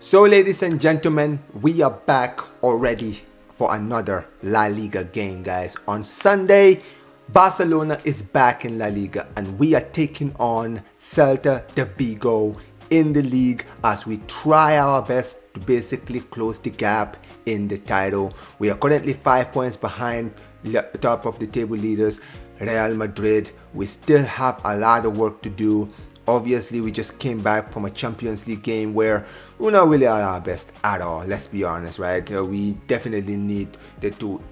So ladies and gentlemen, we are back already for another La Liga game, guys. On Sunday, Barcelona is back in La Liga and we are taking on Celta de Vigo in the league as we try our best to basically close the gap in the title. We are currently 5 points behind the top of the table leaders, Real Madrid. We still have a lot of work to do. Obviously, we just came back from a Champions League game where we're not really at our best at all. Let's be honest, right? We definitely need to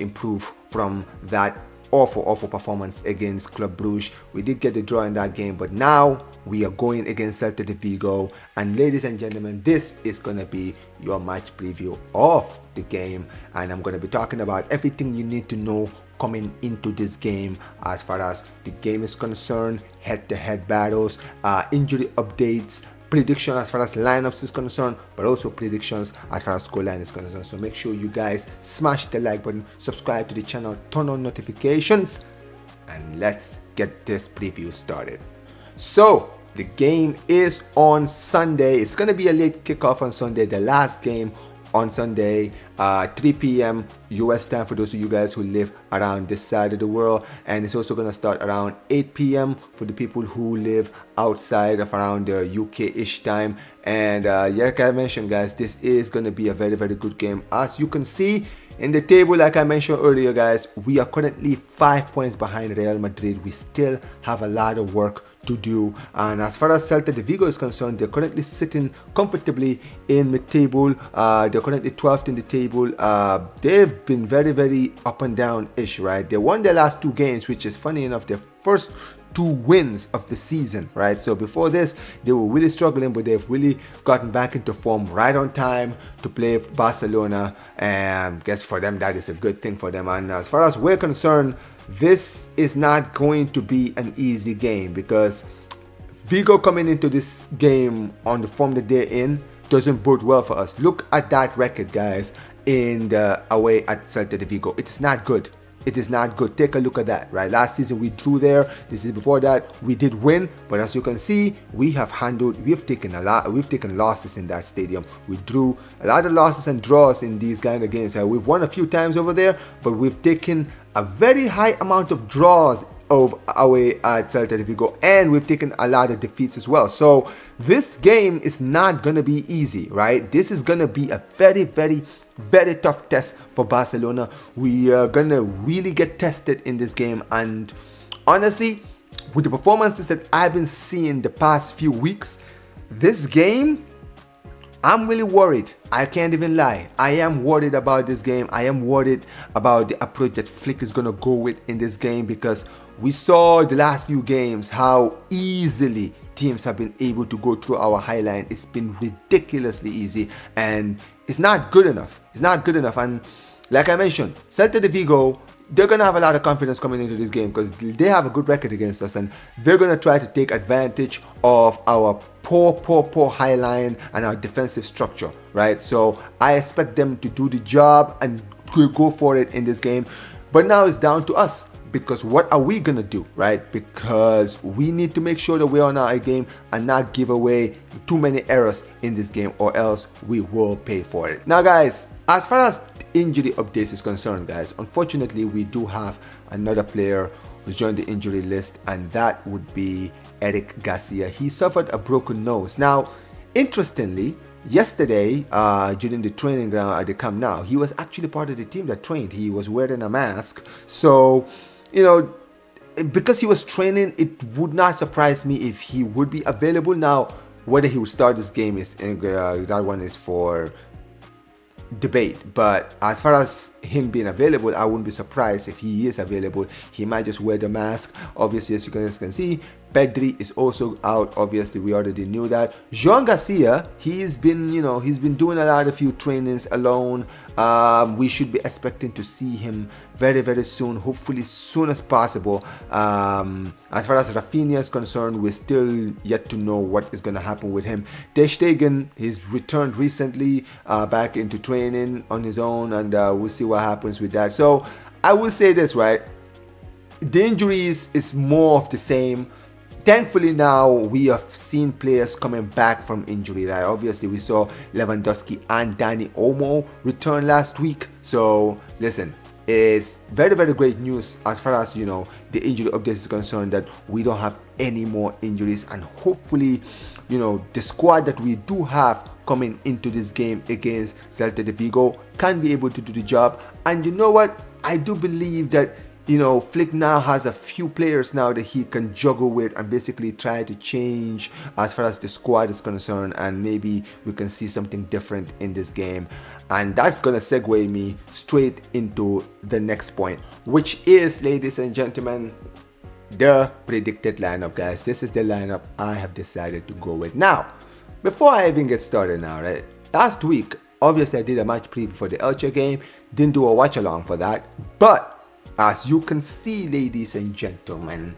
improve from that awful performance against Club Brugge. We did get the draw in that game, but now we are going against Celta de Vigo. And ladies and gentlemen, this is gonna be your match preview of the game, and I'm gonna be talking about everything you need to know coming into this game as far as the game is concerned, head-to-head battles, injury updates, prediction as far as lineups is concerned, but also predictions as far as scoreline is concerned. So make sure you guys smash the like button, subscribe to the channel, turn on notifications, and let's get this preview started. So the game is on Sunday. It's gonna be a late kickoff on Sunday, the last game on Sunday, 3 p.m. US time for those of you guys who live around this side of the world, and it's also gonna start around 8 p.m. for the people who live outside of around the UK-ish time. And yeah, like I mentioned, guys, this is gonna be a very good game. As you can see in the table, like I mentioned earlier, guys, we are currently 5 points behind Real Madrid. We still have a lot of work to do, and as far as Celta de Vigo is concerned, they're currently sitting comfortably in the table. They're currently 12th in the table. They've been very up and down ish, right? They won their last 2 games, which is funny enough their first 2 wins of the season, right? So before this they were really struggling, but they've really gotten back into form right on time to play Barcelona, and I guess for them that is a good thing for them. And as far as we're concerned, this is not going to be an easy game because Vigo coming into this game on the form that they're in doesn't bode well for us. Look at that record, guys, in the away at Celta de Vigo. It is not good. It is not good. Take a look at that, right? Last season we drew there. This is before that we did win, but as you can see, we have taken losses in that stadium. We drew a lot of losses and draws in these kind of games. We've won a few times over there, but we've taken a very high amount of draws away at Celta de Vigo, and we've taken a lot of defeats as well. So this game is not gonna be easy, right? This is gonna be a very tough test for Barcelona. We are gonna really get tested in this game, and honestly, with the performances that I've been seeing the past few weeks, this game, I'm really worried. I can't even lie. I am worried about this game. I am worried about the approach that Flick is gonna go with in this game, because we saw the last few games how easily teams have been able to go through our high line. It's been ridiculously easy, and it's not good enough. It's not good enough. And like I mentioned, Celta de Vigo, they're gonna have a lot of confidence coming into this game because they have a good record against us, and they're gonna try to take advantage of our poor high line and our defensive structure, right? So I expect them to do the job and go for it in this game. But now it's down to us, because what are we gonna do, right? Because we need to make sure that we're on our game and not give away too many errors in this game, or else we will pay for it. Now guys, as far as injury updates is concerned, guys, unfortunately we do have another player who's joined the injury list, and that would be Eric Garcia. He suffered a broken nose. Now interestingly, yesterday during the training ground at the Camp Nou, he was actually part of the team that trained. He was wearing a mask, so you know, because he was training, it would not surprise me if he would be available. Now whether he would start this game is that one is for debate, but as far as him being available, I wouldn't be surprised if he is available. He might just wear the mask. Obviously, as you guys can see, Pedri is also out. Obviously, we already knew that. Joan Garcia, he's been doing a lot of few trainings alone. We should be expecting to see him very soon, hopefully soon as possible. As far as Rafinha is concerned, we're still yet to know what is going to happen with him. Ter Stegen, he's returned recently back into training on his own, and we'll see what happens with that. So I will say this, right? The injuries is more of the same. Thankfully now we have seen players coming back from injury. Right? Obviously we saw Lewandowski and Dani Olmo return last week. So listen, it's very, very great news as far as, you know, the injury update is concerned, that we don't have any more injuries, and hopefully, you know, the squad that we do have coming into this game against Celta Vigo can be able to do the job. And you know what, I do believe that, you know, Flick now has a few players now that he can juggle with and basically try to change as far as the squad is concerned, and maybe we can see something different in this game. And that's gonna segue me straight into the next point, which is, ladies and gentlemen, the predicted lineup, guys. This is the lineup I have decided to go with. Now, before I even get started now, right? Last week, obviously I did a match preview for the Elche game, didn't do a watch along for that, but as you can see, ladies and gentlemen,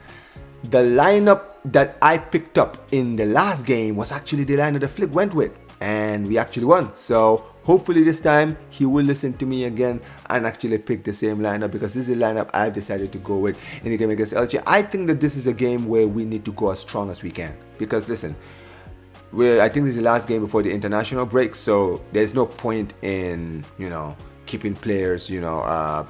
the lineup that I picked up in the last game was actually the lineup that Flick went with, and we actually won. So hopefully this time he will listen to me again and actually pick the same lineup, because this is the lineup I've decided to go with in the game against Elche. I think that this is a game where we need to go as strong as we can, because listen, I think this is the last game before the international break, so there's no point in, you know, keeping players, you know,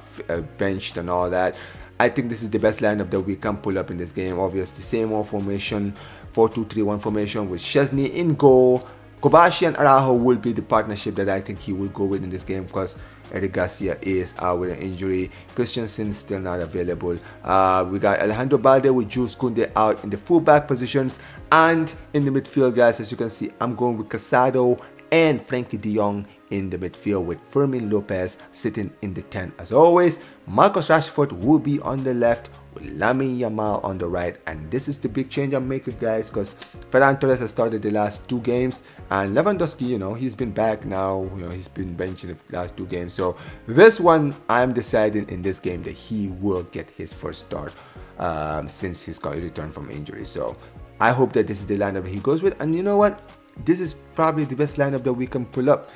benched and all that. I think this is the best lineup that we can pull up in this game. Obviously, same old formation, 4-2-3-1 formation with Szczesny in goal. Kobashi and Araujo will be the partnership that I think he will go with in this game, because Eric Garcia is out with an injury. Christensen still not available. We got Alejandro Balde with Jules Koundé out in the fullback positions, and in the midfield, guys, as you can see, I'm going with Casado and Frankie de Jong in the midfield, with Fermin Lopez sitting in the 10 as always. Marcus Rashford will be on the left with Lamine Yamal on the right, and this is the big change I'm making, guys, because Ferran Torres has started the last 2 games, and Lewandowski, you know, he's been back now, you know, he's been benched in the last 2 games. So this one, I'm deciding in this game that he will get his first start since he's got a return from injury. So I hope that this is the lineup that he goes with, and you know what, this is probably the best lineup that we can pull up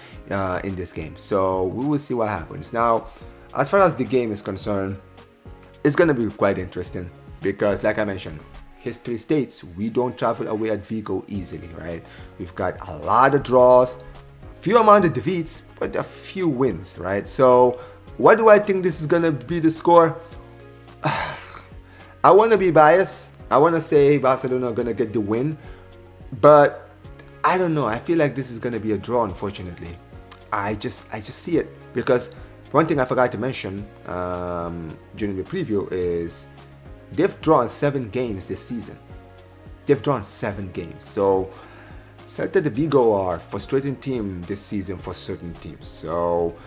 in this game. So we will see what happens. Now, as far as the game is concerned, it's going to be quite interesting, because like I mentioned, history states we don't travel away at Vigo easily, right? We've got a lot of draws, few amount of defeats, but a few wins, right? So what do I think this is going to be the score? I want to be biased. I want to say Barcelona are going to get the win, but I don't know. I feel like this is going to be a draw, unfortunately. I just see it, because one thing I forgot to mention during the preview is they've drawn 7 games this season. They've drawn 7 games. So Celta de Vigo are a frustrating team this season for certain teams. So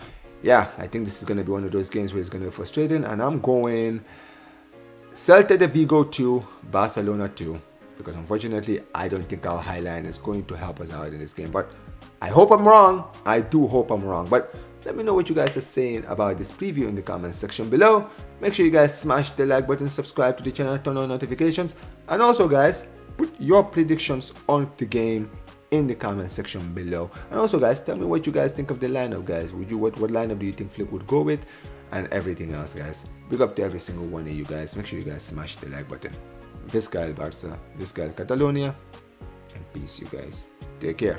yeah, I think this is going to be one of those games where it's going to be frustrating, and I'm going Celta de Vigo 2, Barcelona 2. Because unfortunately, I don't think our high line is going to help us out in this game. But I hope I'm wrong. I do hope I'm wrong. But let me know what you guys are saying about this preview in the comments section below. Make sure you guys smash the like button, subscribe to the channel, turn on notifications. And also, guys, put your predictions on the game in the comment section below. And also, guys, tell me what you guys think of the lineup, guys. What lineup do you think Flick would go with? And everything else, guys. Big up to every single one of you guys. Make sure you guys smash the like button. Visca el Barça, Visca el Catalonia, and peace, you guys. Take care.